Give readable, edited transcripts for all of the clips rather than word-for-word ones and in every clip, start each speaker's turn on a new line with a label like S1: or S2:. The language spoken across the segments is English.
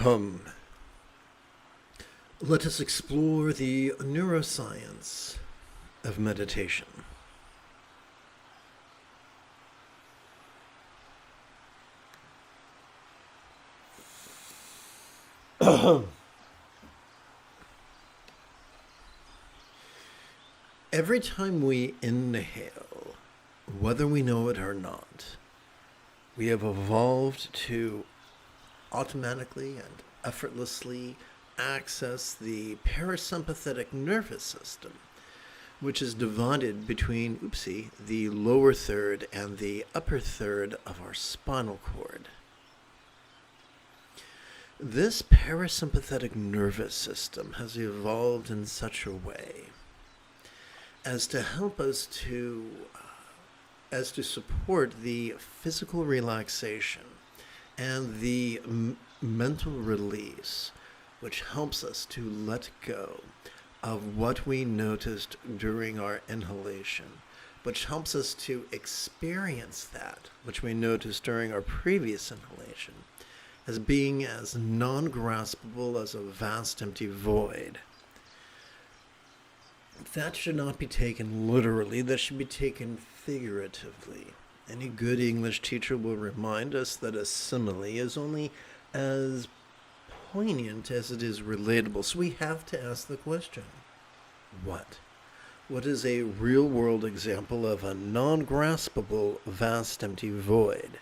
S1: Come, let us explore the neuroscience of meditation. Every time we inhale, whether we know it or not, we have evolved to automatically and effortlessly access the parasympathetic nervous system, which is divided between, the lower third and the upper third of our spinal cord. This parasympathetic nervous system has evolved in such a way as to help us to support the physical relaxation and the mental release, which helps us to let go of what we noticed during our inhalation, which helps us to experience that which we noticed during our previous inhalation as being as non-graspable as a vast empty void. That should not be taken literally, that should be taken figuratively. Any good English teacher will remind us that a simile is only as poignant as it is relatable. So we have to ask the question, what? What is a real-world example of a non-graspable, vast empty void?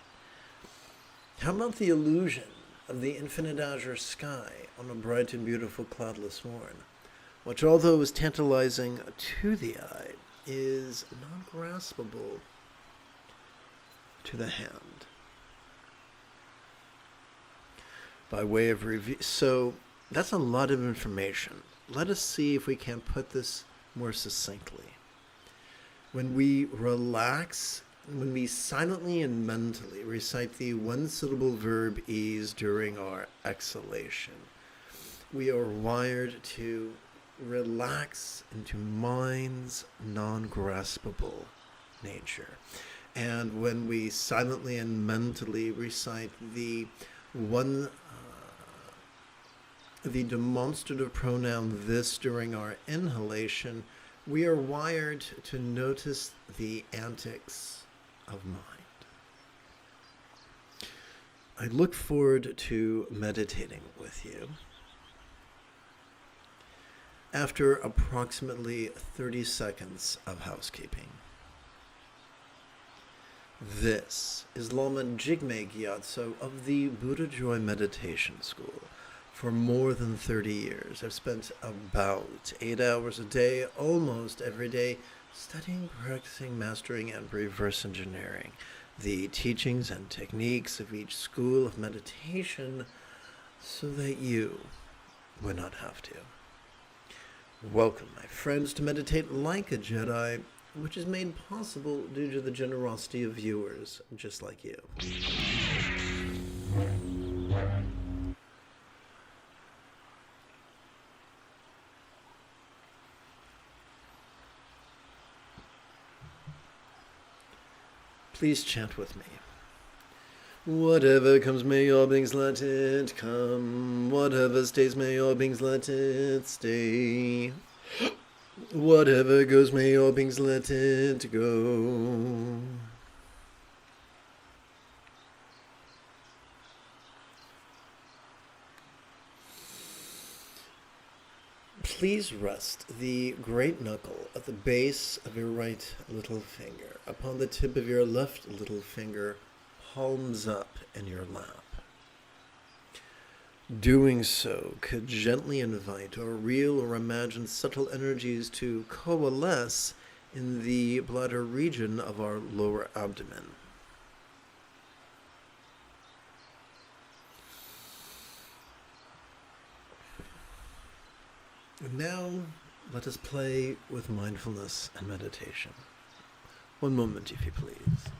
S1: How about the illusion of the infinite azure sky on a bright and beautiful cloudless morn, which, although is tantalizing to the eye, is not graspable to the hand? By way of review, so that's a lot of information. Let us see if we can put this more succinctly. When we relax, when we silently and mentally recite the one-syllable verb ease during our exhalation, we are wired to relax into mind's non-graspable nature. And when we silently and mentally recite the demonstrative pronoun this during our inhalation, we are wired to notice the antics of mind. I look forward to meditating with you. After approximately 30 seconds of housekeeping. This is Lama Jigme Gyatso of the Buddha Joy Meditation School. For more than 30 years, I've spent about 8 hours a day, almost every day, studying, practicing, mastering, and reverse engineering the teachings and techniques of each school of meditation so that you would not have to. Welcome, my friends, to Meditate Like a Jedi, which is made possible due to the generosity of viewers just like you. Please chant with me. Whatever comes, may all beings let it come. Whatever stays, may all beings let it stay. Whatever goes, may all beings let it go. Please rest the great knuckle at the base of your right little finger upon the tip of your left little finger, palms up in your lap. Doing so could gently invite or real or imagine subtle energies to coalesce in the bladder region of our lower abdomen. And now, let us play with mindfulness and meditation. One moment, if you please.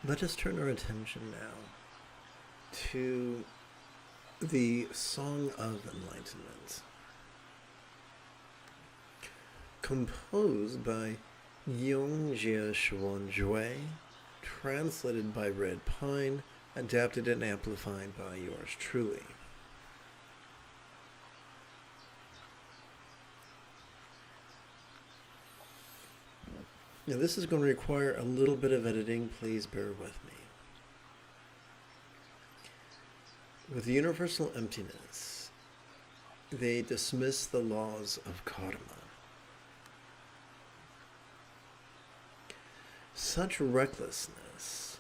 S1: Let us turn our attention now to the Song of Enlightenment, composed by Yongjie Xuanjue, translated by Red Pine, adapted and amplified by yours truly. Now this is going to require a little bit of editing, please bear with me. With universal emptiness, they dismiss the laws of karma. Such recklessness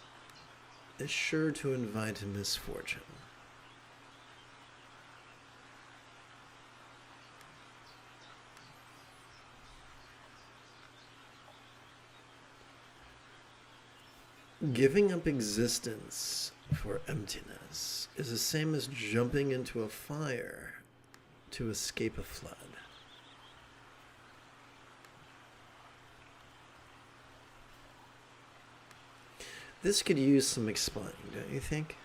S1: is sure to invite misfortune. Giving up existence for emptiness is the same as jumping into a fire to escape a flood. This could use some explaining, don't you think?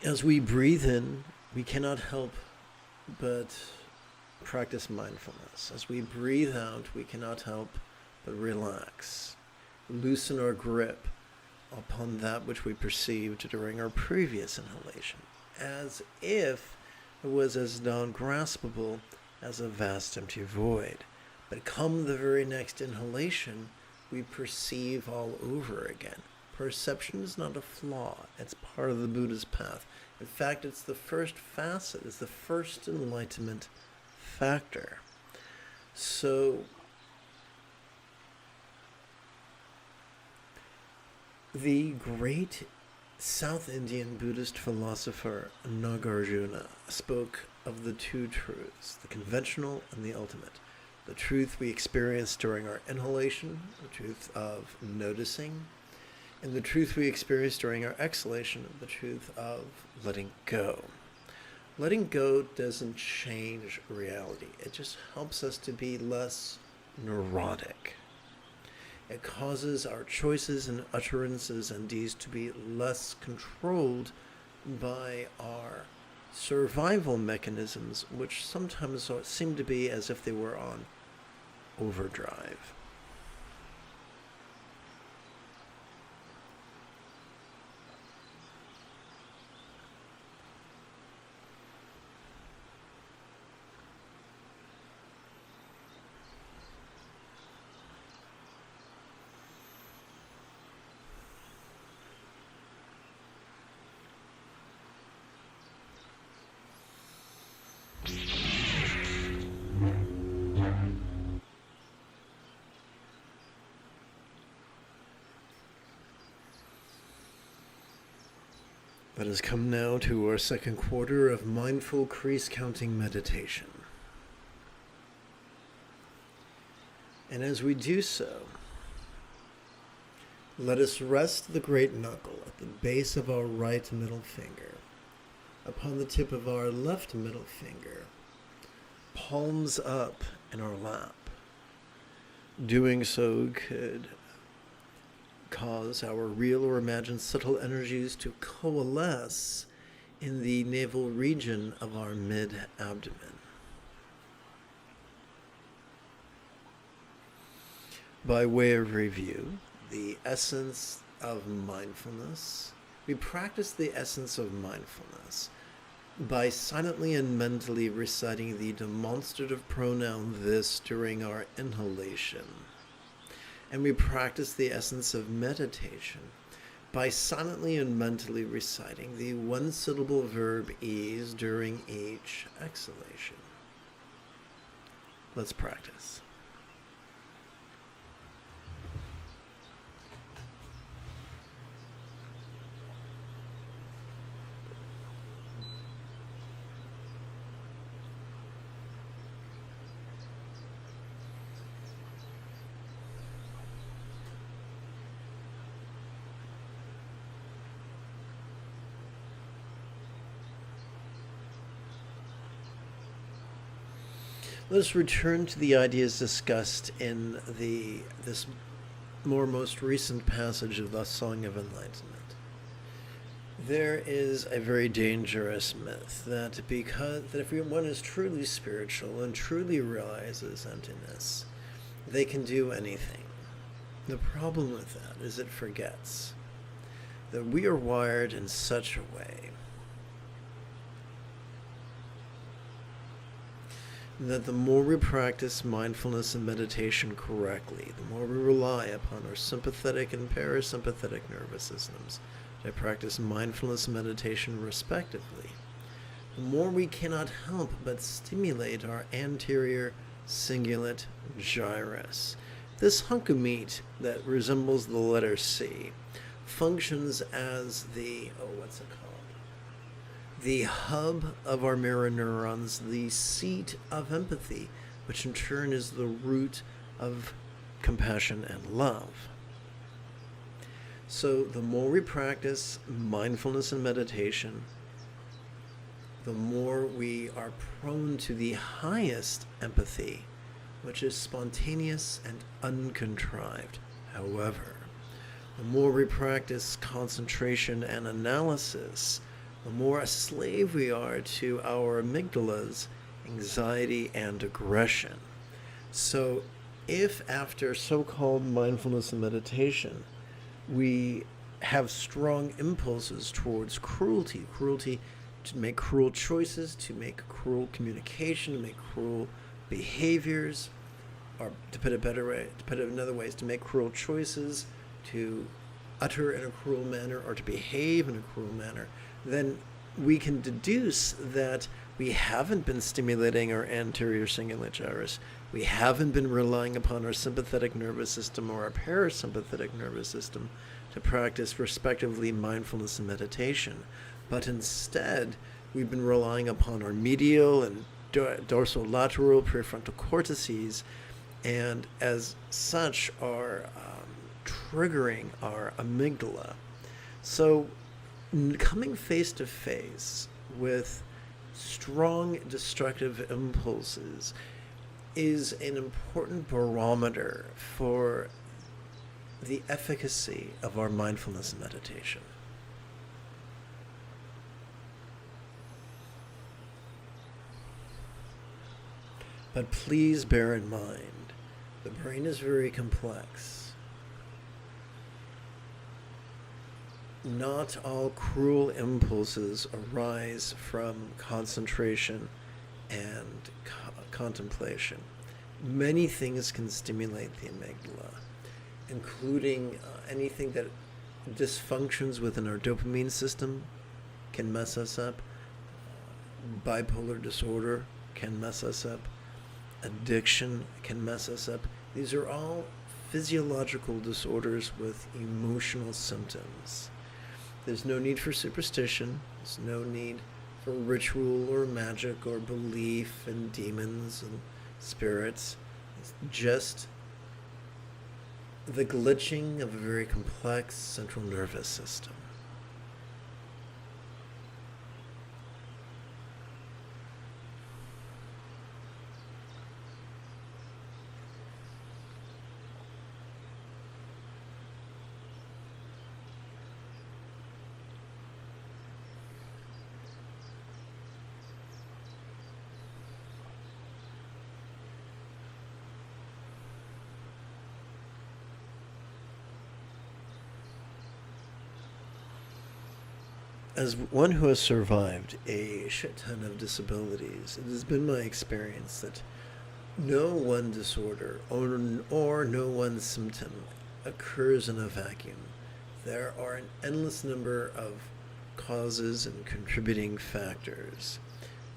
S1: As we breathe in, we cannot help but practice mindfulness. As we breathe out, we cannot help but relax, loosen our grip upon that which we perceived during our previous inhalation, as if it was as non-graspable as a vast empty void. But come the very next inhalation, we perceive all over again. Perception is not a flaw. It's part of the Buddha's path. In fact, it's the first facet, it's the first enlightenment factor. So, the great South Indian Buddhist philosopher Nagarjuna spoke of the two truths, the conventional and the ultimate. The truth we experience during our inhalation, the truth of noticing, and the truth we experience during our exhalation, the truth of letting go. Letting go doesn't change reality. It just helps us to be less neurotic. It causes our choices and utterances and deeds to be less controlled by our survival mechanisms, which sometimes seem to be as if they were on overdrive. Let us come now to our second quarter of mindful crease counting meditation. And as we do so, let us rest the great knuckle at the base of our right middle finger, upon the tip of our left middle finger, palms up in our lap. Doing so could cause our real or imagined subtle energies to coalesce in the navel region of our mid-abdomen. By way of review, the essence of mindfulness. We practice the essence of mindfulness by silently and mentally reciting the demonstrative pronoun this during our inhalation. And we practice the essence of meditation by silently and mentally reciting the one-syllable verb ease during each exhalation. Let's practice. Let us return to the ideas discussed in this most recent passage of the Song of Enlightenment. There is a very dangerous myth that if one is truly spiritual and truly realizes emptiness, they can do anything. The problem with that is it forgets that we are wired in such a way that the more we practice mindfulness and meditation correctly, the more we rely upon our sympathetic and parasympathetic nervous systems to practice mindfulness and meditation respectively, the more we cannot help but stimulate our anterior cingulate gyrus. This hunk of meat that resembles the letter C functions as the hub of our mirror neurons, the seat of empathy, which in turn is the root of compassion and love. So the more we practice mindfulness and meditation, the more we are prone to the highest empathy, which is spontaneous and uncontrived. However, the more we practice concentration and analysis, the more a slave we are to our amygdala's anxiety and aggression. So if after so-called mindfulness and meditation, we have strong impulses towards cruelty to make cruel choices, to make cruel communication, to make cruel behaviors, or to put it another way, is to make cruel choices, to utter in a cruel manner, or to behave in a cruel manner, then we can deduce that we haven't been stimulating our anterior cingulate gyrus. We haven't been relying upon our sympathetic nervous system or our parasympathetic nervous system to practice respectively mindfulness and meditation. But instead, we've been relying upon our medial and dorsolateral prefrontal cortices, and as such are triggering our amygdala. So coming face to face with strong destructive impulses is an important barometer for the efficacy of our mindfulness and meditation. But please bear in mind, the brain is very complex. Not all cruel impulses arise from concentration and contemplation. Many things can stimulate the amygdala, including anything that dysfunctions within our dopamine system can mess us up. Bipolar disorder can mess us up. Addiction can mess us up. These are all physiological disorders with emotional symptoms. There's no need for superstition. There's no need for ritual or magic or belief in demons and spirits. It's just the glitching of a very complex central nervous system. As one who has survived a shit ton of disabilities, it has been my experience that no one disorder or no one symptom occurs in a vacuum. There are an endless number of causes and contributing factors.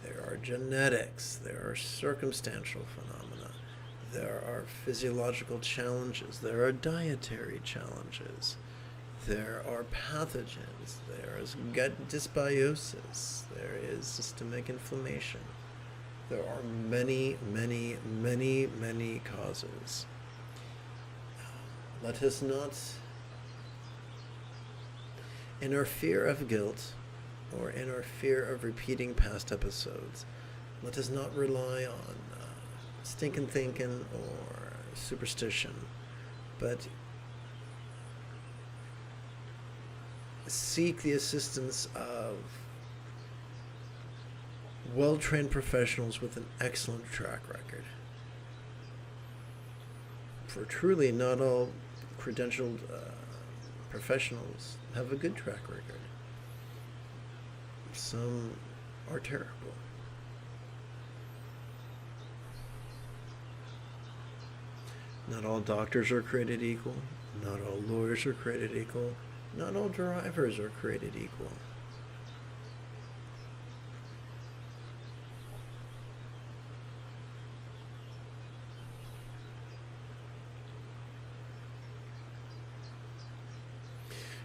S1: There are genetics, there are circumstantial phenomena, there are physiological challenges, there are dietary challenges. There are pathogens, there is gut dysbiosis, there is systemic inflammation. There are many, many, many, many causes. Let us not, in our fear of guilt, or in our fear of repeating past episodes, let us not rely on stinking thinking or superstition, but seek the assistance of well-trained professionals with an excellent track record. For truly, not all credentialed professionals have a good track record. Some are terrible. Not all doctors are created equal. Not all lawyers are created equal. Not all drivers are created equal.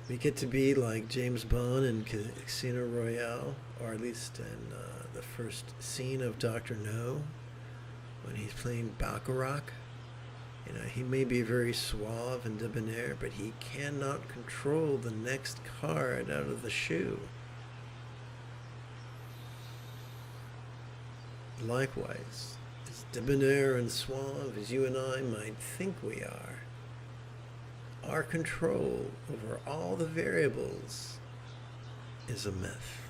S1: We get to be like James Bond in Casino Royale, or at least in the first scene of Dr. No, when he's playing Baccarat. You know, he may be very suave and debonair, but he cannot control the next card out of the shoe. Likewise, as debonair and suave as you and I might think we are, our control over all the variables is a myth.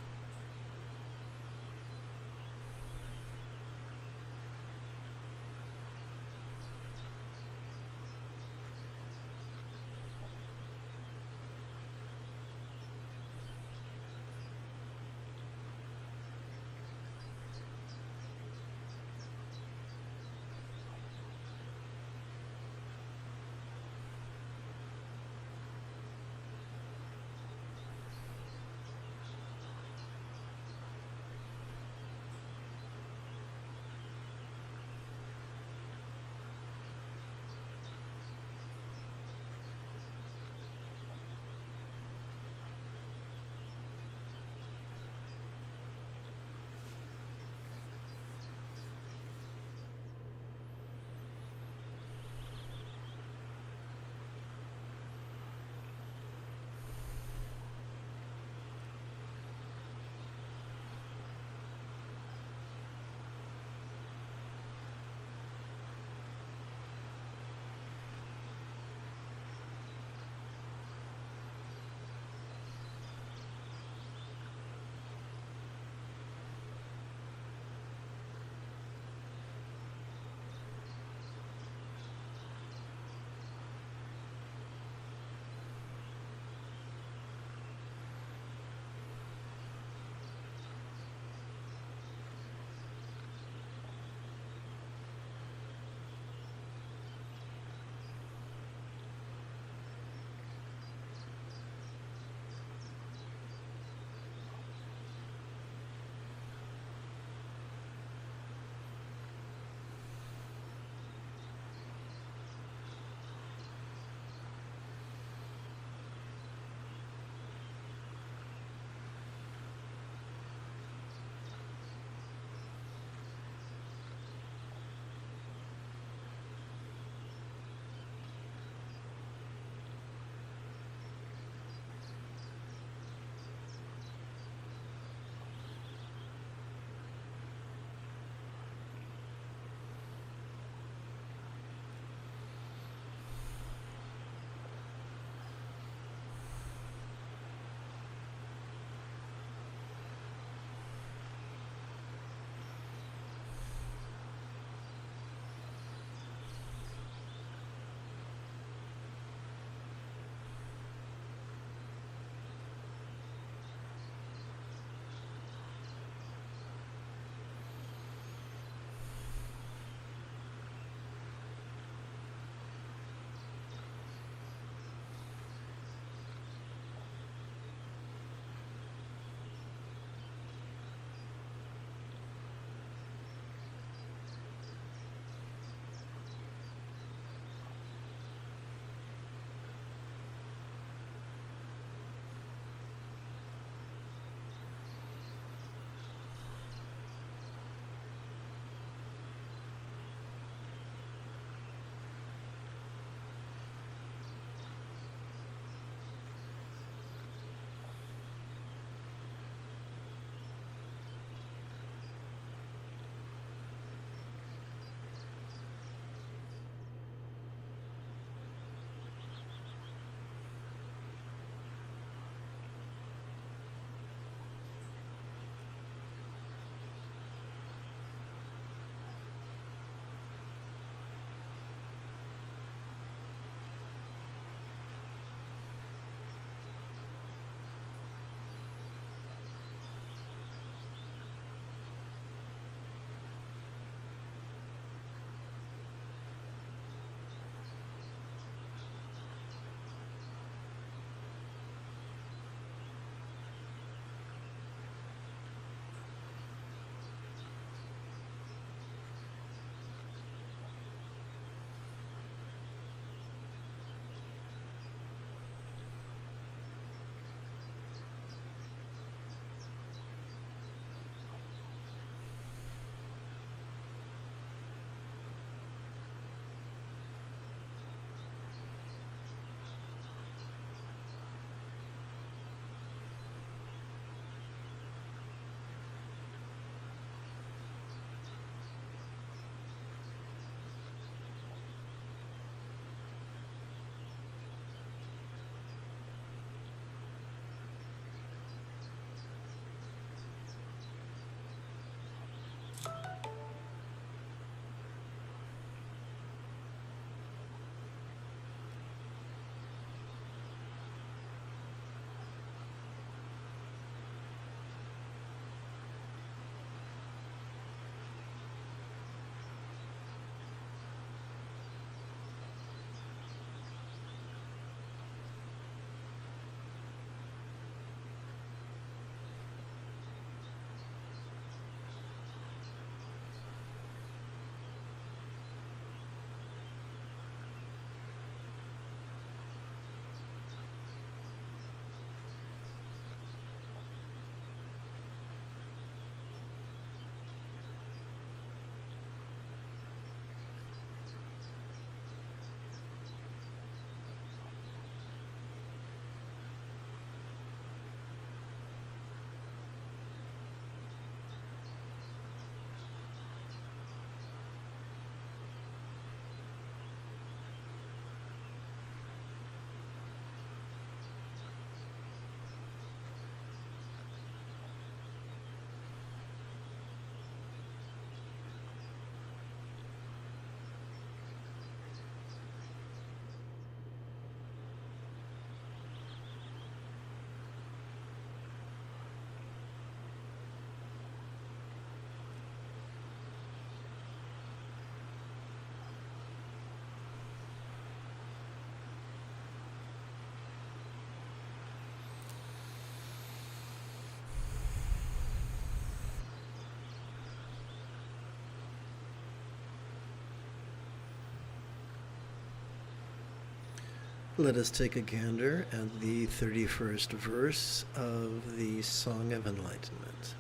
S1: Let us take a gander at the 31st verse of the Song of Enlightenment.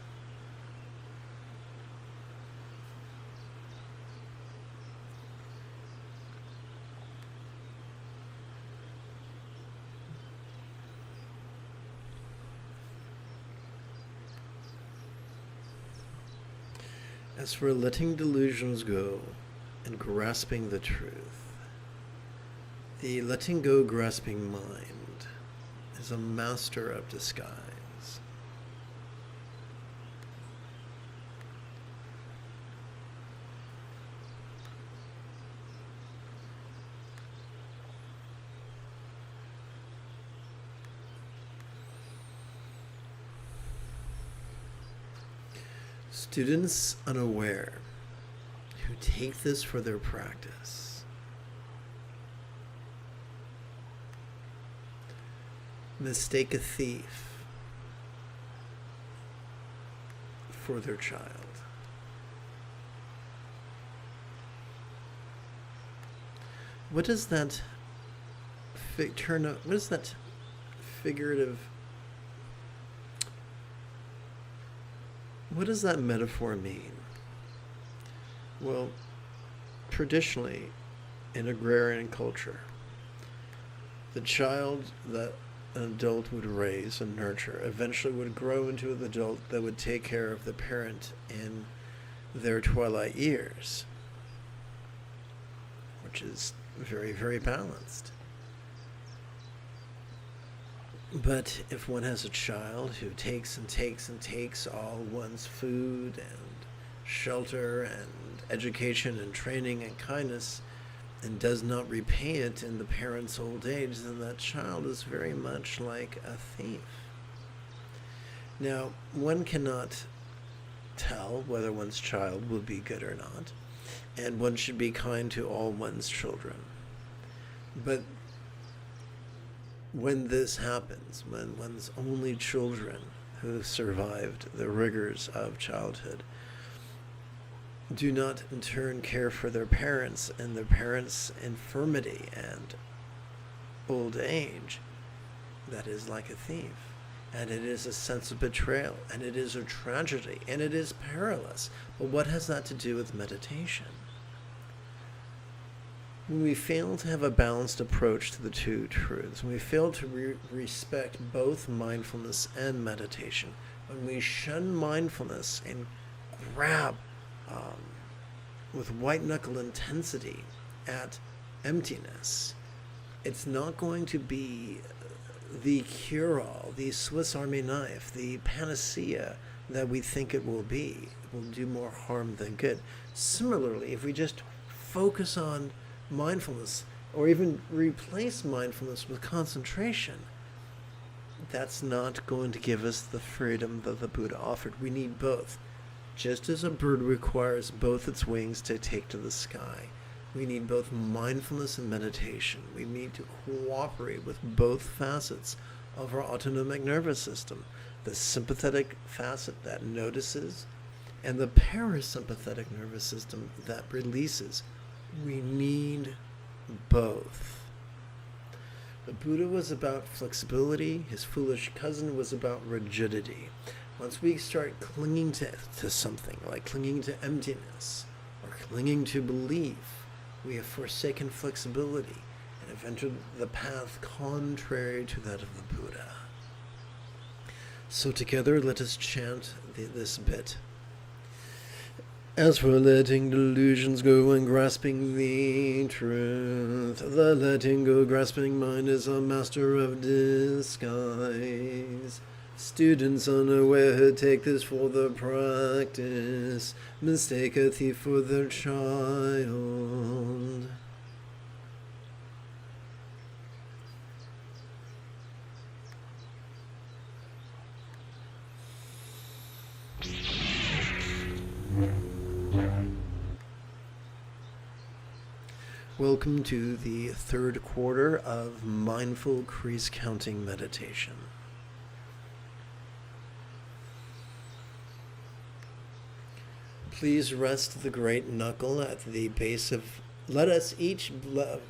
S1: As for letting delusions go and grasping the truth, the letting go grasping mind is a master of disguise. Students unaware who take this for their practice mistake a thief for their child. What does that figurative, what does that metaphor mean? Well, traditionally, in agrarian culture, the child that an adult would raise and nurture eventually would grow into an adult that would take care of the parent in their twilight years, which is very, very balanced. But if one has a child who takes and takes and takes all one's food and shelter and education and training and kindness and does not repay it in the parent's old age, then that child is very much like a thief. Now, one cannot tell whether one's child will be good or not, and one should be kind to all one's children. But when this happens, when one's only children who survived the rigors of childhood do not in turn care for their parents and their parents' infirmity and old age, that is like a thief. And it is a sense of betrayal, and it is a tragedy, and it is perilous. But what has that to do with meditation? When we fail to have a balanced approach to the two truths, when we fail to respect both mindfulness and meditation, when we shun mindfulness and grab with white-knuckle intensity at emptiness, it's not going to be the cure-all, the Swiss Army knife, the panacea that we think it will be. It will do more harm than good. Similarly, if we just focus on mindfulness or even replace mindfulness with concentration, that's not going to give us the freedom that the Buddha offered. We need both. Just as a bird requires both its wings to take to the sky, we need both mindfulness and meditation. We need to cooperate with both facets of our autonomic nervous system, the sympathetic facet that notices and the parasympathetic nervous system that releases. We need both. The Buddha was about flexibility. His foolish cousin was about rigidity. Once we start clinging to something, like clinging to emptiness or clinging to belief, we have forsaken flexibility and have entered the path contrary to that of the Buddha. So together, let us chant this bit. As for letting delusions go and grasping the truth, the letting go grasping mind is a master of disguise. Students unaware who take this for the practice mistake a thief for their child. Welcome to the third quarter of Mindful Crease Counting Meditation. Please rest the great knuckle at the base of Let us each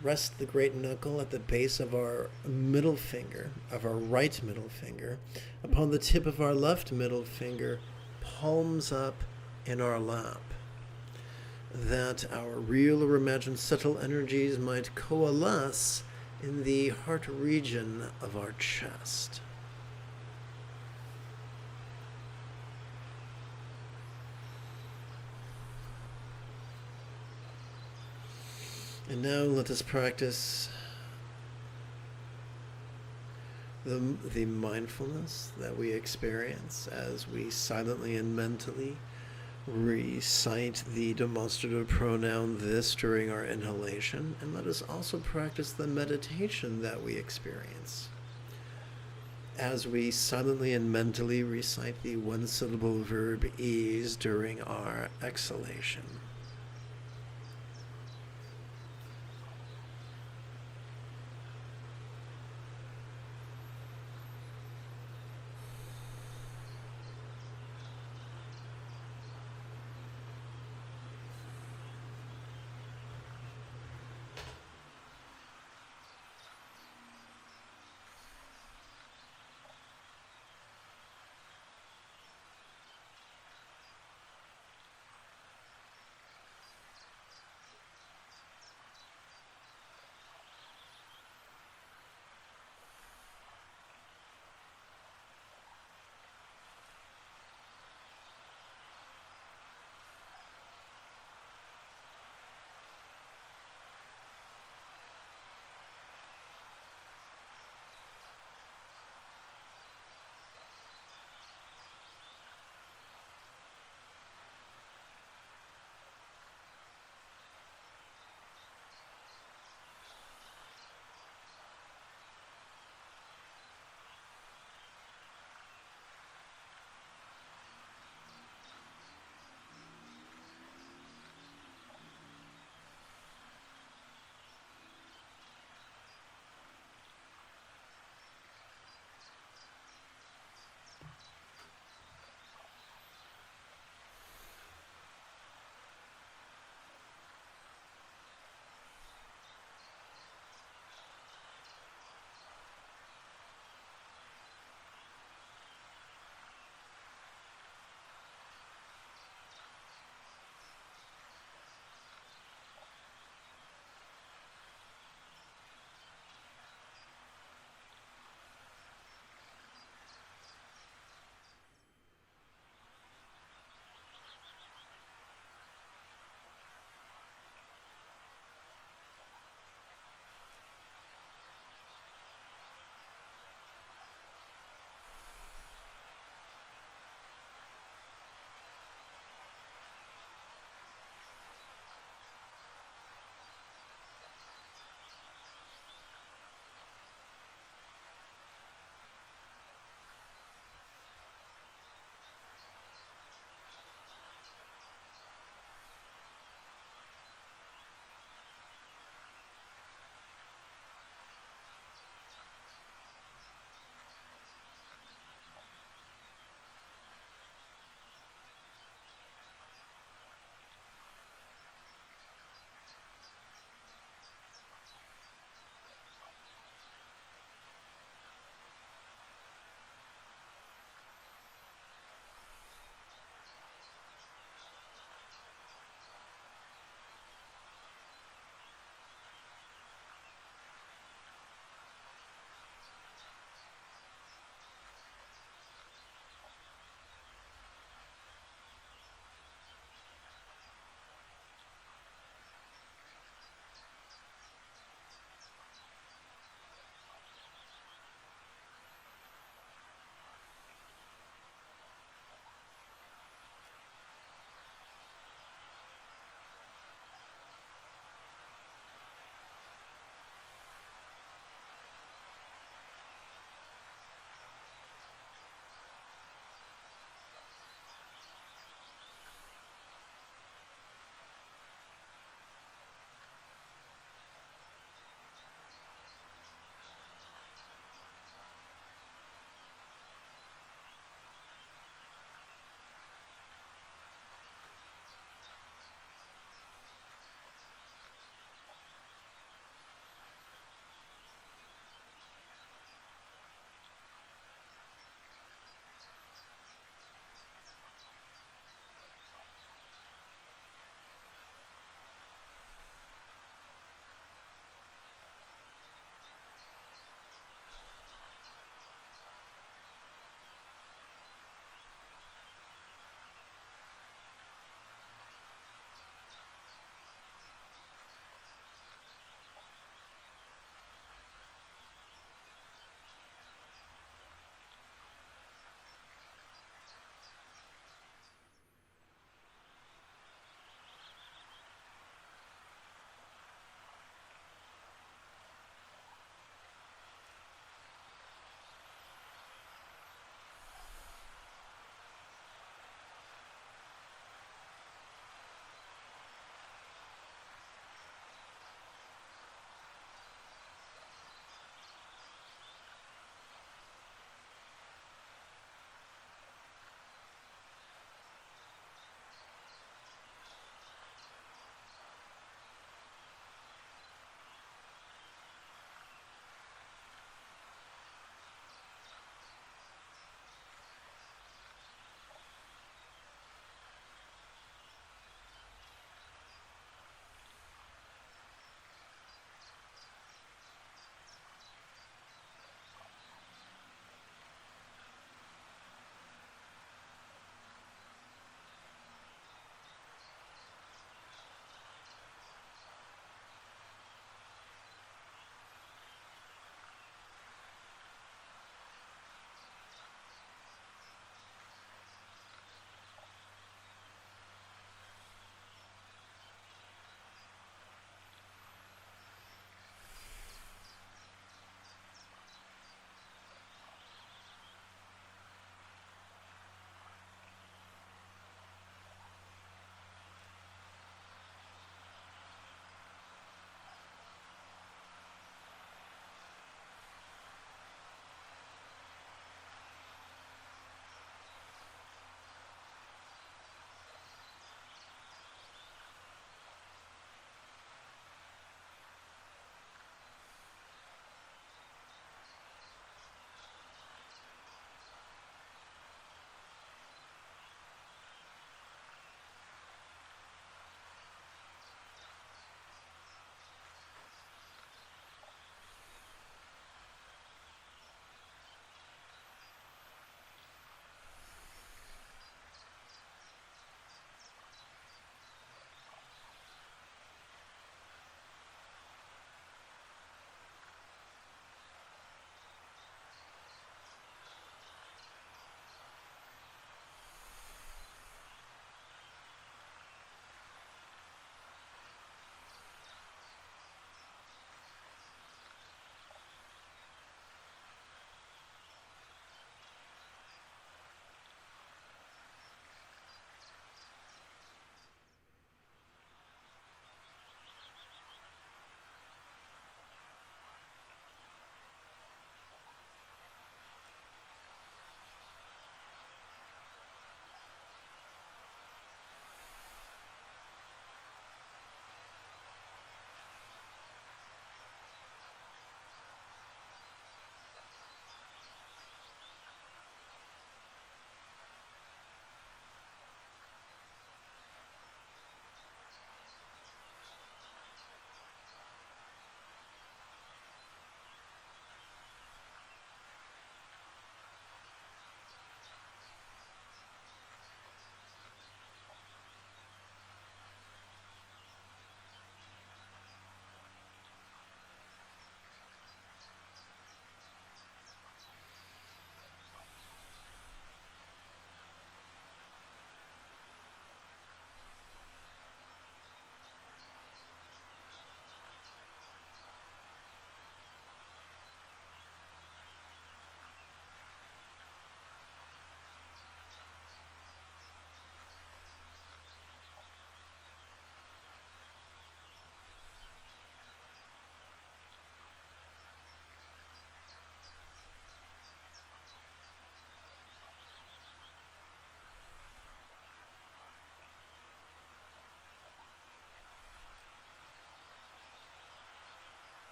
S1: rest the great knuckle at the base of our middle finger, of our right middle finger, upon the tip of our left middle finger, palms up in our lap, that our real or imagined subtle energies might coalesce in the heart region of our chest. And now let us practice the mindfulness that we experience as we silently and mentally recite the demonstrative pronoun this during our inhalation. And let us also practice the meditation that we experience as we silently and mentally recite the one-syllable verb ease during our exhalation.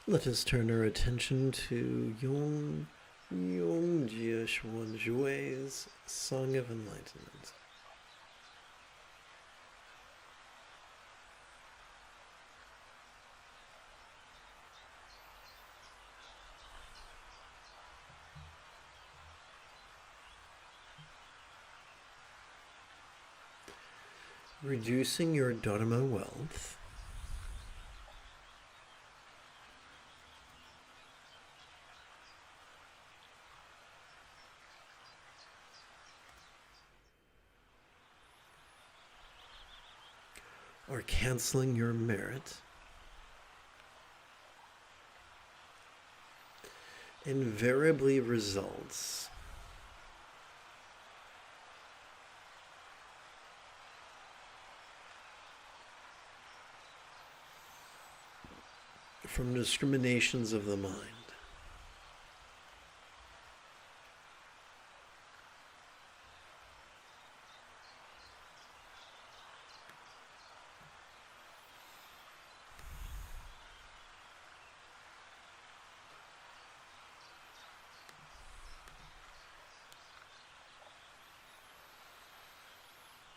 S1: Let us turn our attention to Yongjie Xuanjui's Song of Enlightenment. Reducing your Dharma wealth or canceling your merit invariably results from discriminations of the mind.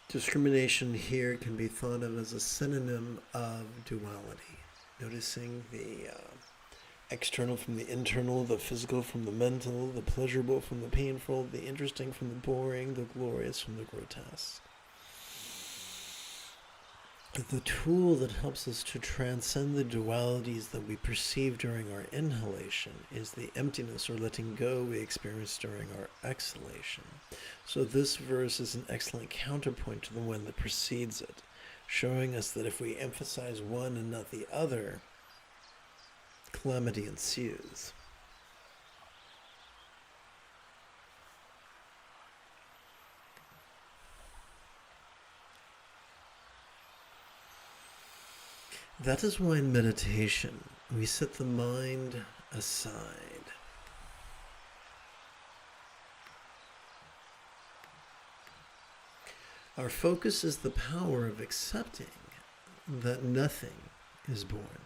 S1: Discrimination here can be thought of as a synonym of duality. Noticing the external from the internal, the physical from the mental, the pleasurable from the painful, the interesting from the boring, the glorious from the grotesque. The tool that helps us to transcend the dualities that we perceive during our inhalation is the emptiness or letting go we experience during our exhalation. So this verse is an excellent counterpoint to the one that precedes it, showing us that if we emphasize one and not the other, calamity ensues. That is why in meditation we set the mind aside. Our focus is the power of accepting that nothing is born.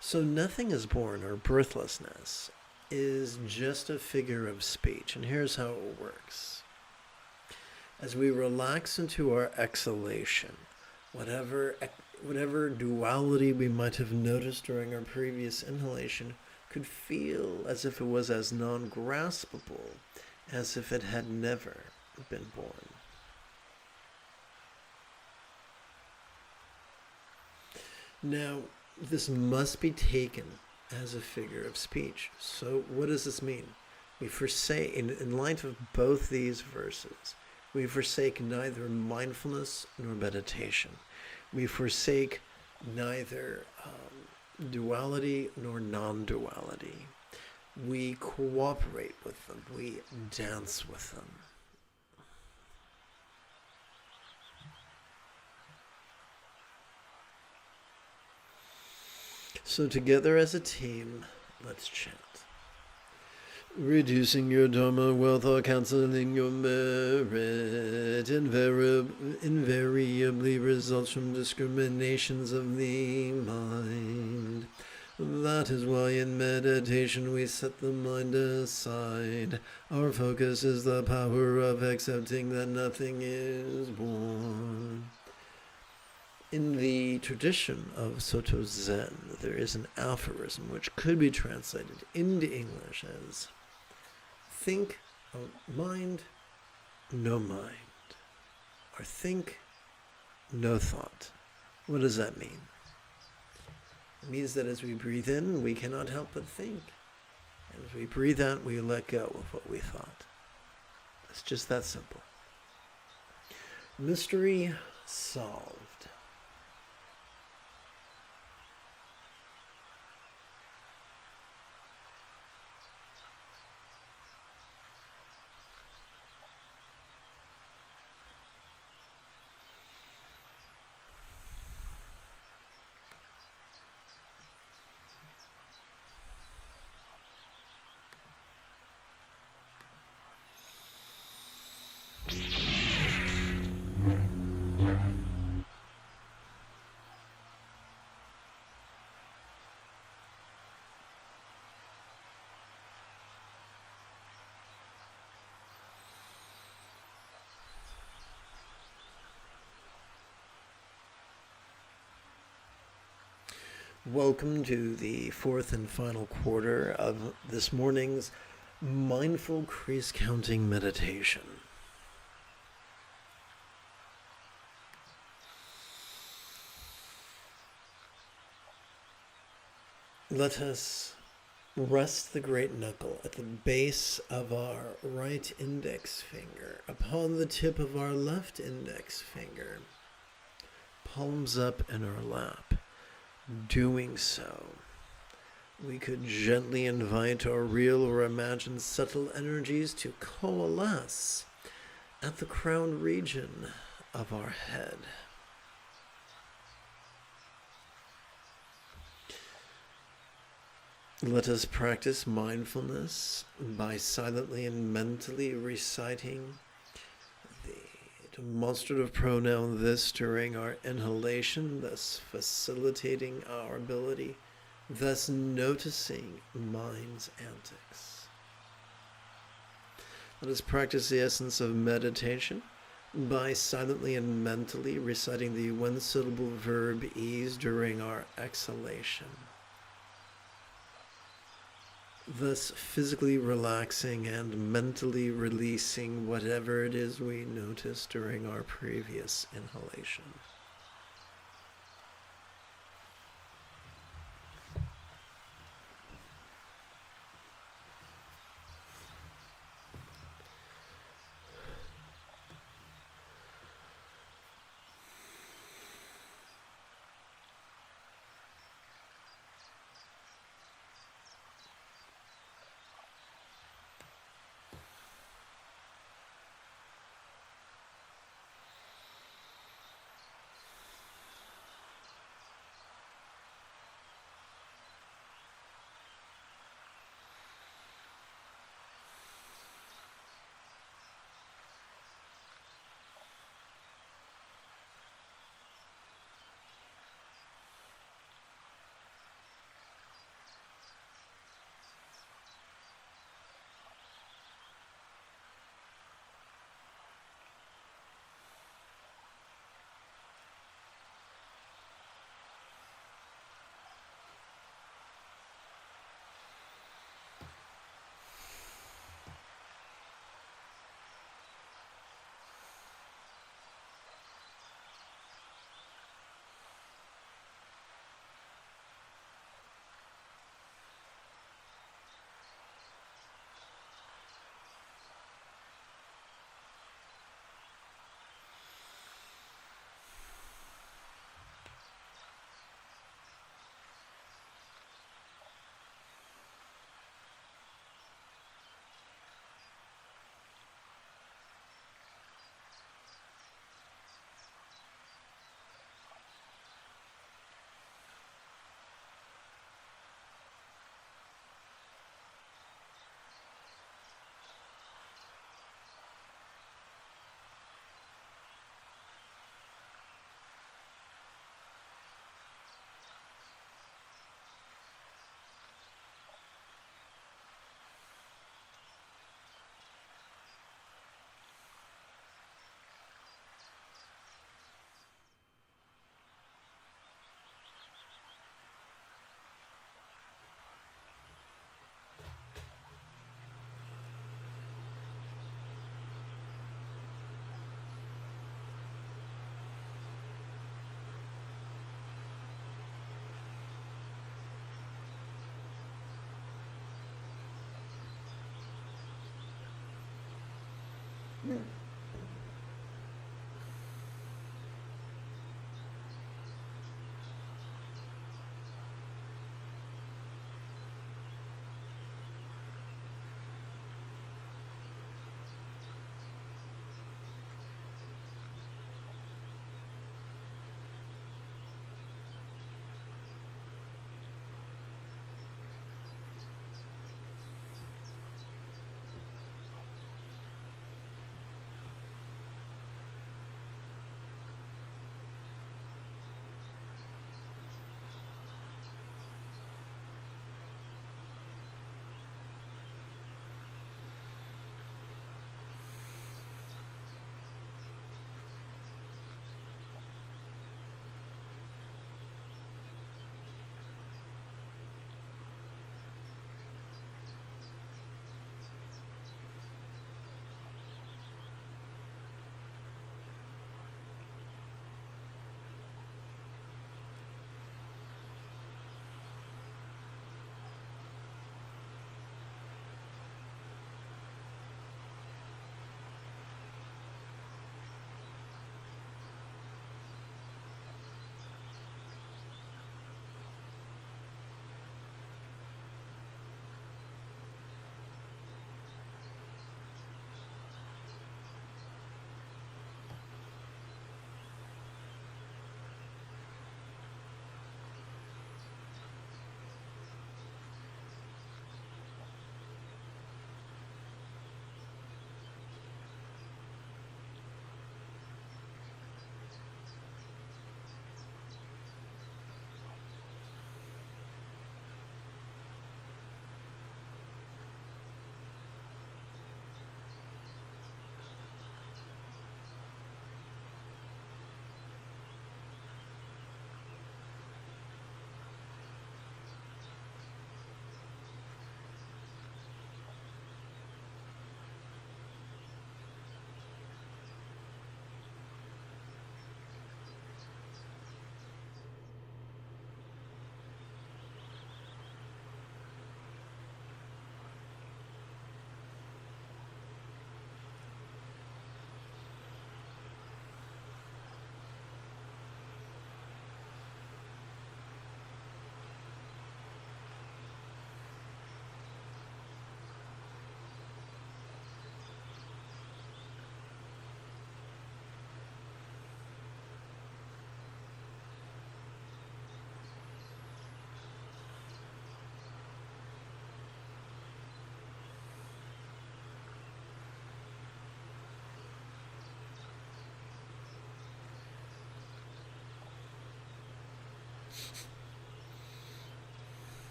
S1: So nothing is born, or birthlessness, is just a figure of speech. And here's how it works. As we relax into our exhalation, whatever duality we might have noticed during our previous inhalation could feel as if it was as non-graspable as if it had never been born. Now, this must be taken as a figure of speech. So what does this mean? We forsake, in light of both these verses, we forsake neither mindfulness nor meditation. We forsake neither duality nor non-duality. We cooperate with them. We dance with them. So together as a team, let's chant. Reducing your Dharma wealth or cancelling your merit invariably results from discriminations of the mind. That is why in meditation we set the mind aside. Our focus is the power of accepting that nothing is born. In the tradition of Soto Zen, there is an aphorism which could be translated into English as think mind, no mind, or think, no thought. What does that mean? It means that as we breathe in, we cannot help but think. And as we breathe out, we let go of what we thought. It's just that simple. Mystery solved. Welcome to the fourth and final quarter of this morning's mindful crease counting meditation. Let us rest the great knuckle at the base of our right index finger, upon the tip of our left index finger, palms up in our lap. Doing so, we could gently invite our real or imagined subtle energies to coalesce at the crown region of our head. Let us practice mindfulness by silently and mentally reciting the demonstrative pronoun this during our inhalation, thus facilitating our ability, thus noticing mind's antics. Let us practice the essence of meditation by silently and mentally reciting the one-syllable verb ease during our exhalation, thus physically relaxing and mentally releasing whatever it is we noticed during our previous inhalation.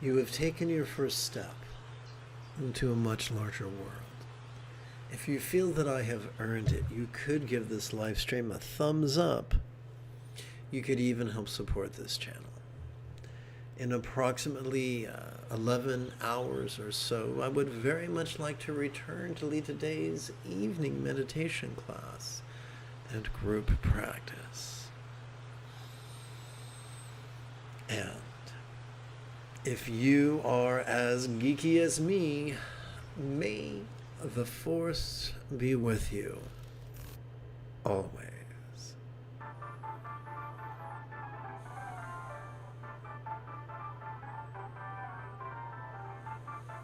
S1: You have taken your first step into a much larger world. If you feel that I have earned it, you could give this live stream a thumbs up. You could even help support this channel. In approximately 11 hours or so, I would very much like to return to lead today's evening meditation class and group practice. And if you are as geeky as me, may the Force be with you always.